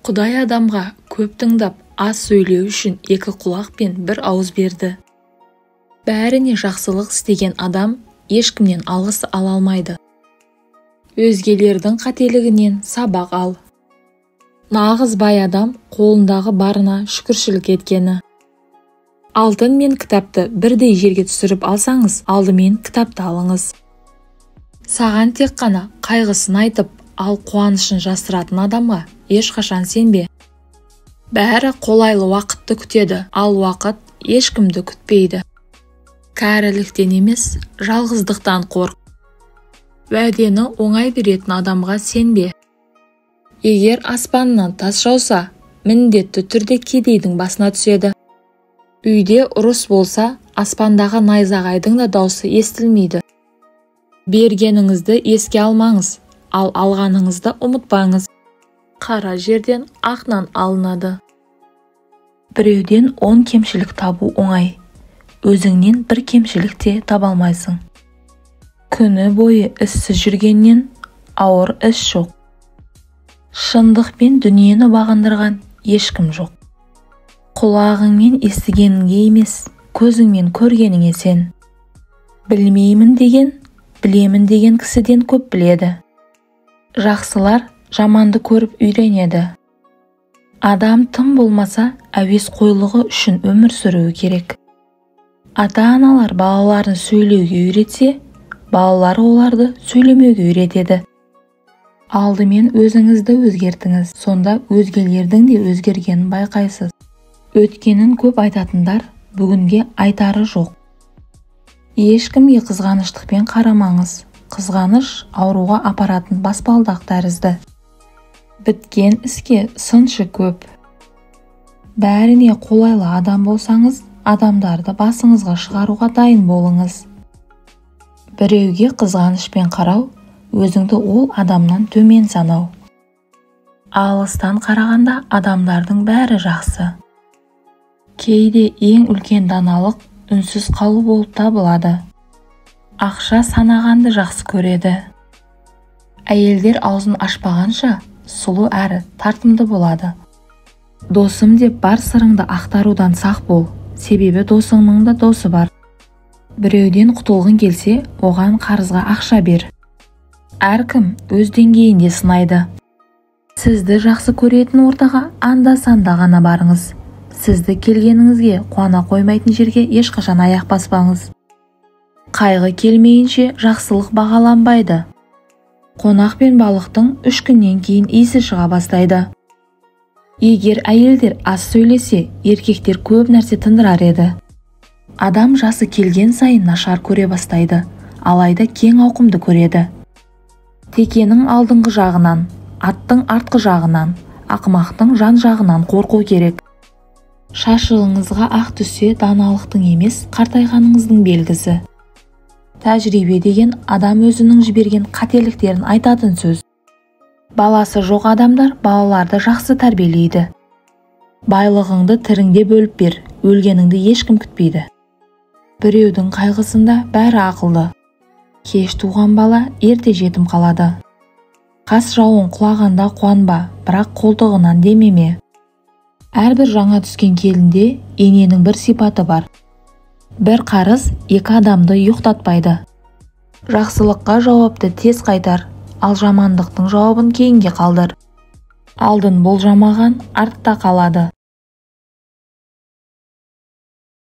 Құдай адамға көп тыңдап, аз сөйлеу үшін екі құлақ пен бір ауыз берді. Бәріне жақсылық істеген адам ешкімнен алғыс ала алмайды. Өзгелердің қателігінен сабақ ал. Нағыз бай адам қолындағы барына шүкіршілік еткені. Алтын мен кітапты бірдей жерге түсіріп алсаңыз, алдымен кітапты алыңыз. Саған тек қана қайғысын айтып, ал қуанышын жасыратын адамға ешқашан сенбе. Бәрі қолайлы уақытты күтеді, ал уақыт ешкімді күтпейді. Кәріліктен емес, жалғыздықтан қорқ. Уәдені оңай беретін адамға сенбе. Егер аспаннан тас жауса, міндетті түрде кедейдің басына түседі. Үйде ұрыс болса, аспандағы найзағайдың да даусы естілмейді. Бергеніңізді еске алмаңыз, ал алғаныңызды ұмытпаңыз. Қара жерден ақ нан алынады. Біреуден 10 кемшілік табу оңай. Өзіңнен бір кемшілік те таба алмайсың. Күні бойы іссіз жүргеннен ауыр іс жоқ. Шындықпен дүниені бағындырған ешкім жоқ. Құлағыңмен естігеніңе емес, көзіңмен көргеніңе сен. Білмеймін деген, білемін деген кісіден көп біледі. Жақсылар жаманды көріп үйренеді. Адам тым болмаса әуес қойлығы үшін өмір сүруі керек. Ата-аналар балаларын сөйлеуге үйретсе, балалар оларды сөйлемеуге үйретеді. Алдымен өзіңізді өзгертіңіз, сонда өзгелердің де өзгергенін байқайсыз. Өткенін көп айтатындар бүгінге айтары жоқ. Ешкімге қызғаныштықпен қарамаңыз. Қызғаныш ауруға апаратын баспалдақ тәрізді. Біткен іске сыншы көп. Бәріне қолайлы адам болсаңыз, адамдарды басыңызға шығаруға дайын болыңыз. Біреуге қызғанышпен қарау, өзіңді ол адамнан төмен санау. Алыстан қарағанда адамдардың бәрі жақсы. Кейде ең үлкен даналық үнсіз қалу болып табылады. Ақша санағанды жақсы көреді. Әйелдер аузын ашпағанша сұлу әрі тартымды болады. Досым деп бар сырыңды ақтарудан сақ бол, себебі досыңның да досы бар. Біреуден құтылғың келсе, оған қарызға ақша бер. Әркім өз деңгейінде сынайды. Сізді жақсы көретін ортаға анда-санда ғана барыңыз. Сізді келгеніңізге қуана қоймайтын жерге ешқашан аяқ баспаңыз. Қайғы келмейінше жақсылық бағаланбайды. Қонақ пен балықтың 3 күннен кейін иісі шыға бастайды. Егер әйелдер аз сөйлесе, еркектер көп нәрсе тындырар еді. Адам жасы келген сайын нашар көре бастайды, алайда кең ауқымды көреді. Текенің алдыңғы жағынан, аттың артқы жағынан, ақымақтың жан жағынан қорқу керек. Шашылыңызға ақ түссе даналықтың емес, қартайғаныңыздың белгісі. Тәжірибе деген адам өзінің жіберген қателіктерін айтатын сөз. Баласы жоқ адамдар балаларды жақсы тәрбиелейді. Байлығыңды тіріңде бөліп бер, өлгеніңді ешкім күтпейді. Біреудің қайғысында бәрі ақылды. Кеш туған бала ерте жетім қалады. Қас жауын құлағанда қуанба, бірақ қолтығынан демеме. Әрбір жаңа түскен келінде ененің бір сипаты бар. Бір қарыз 2 адамды ұйықтатпайды. Жақсылыққа жауапты тез қайтар, ал жамандықтың жауабын кейінге қалдыр. Алдын болжамаған артта қалады.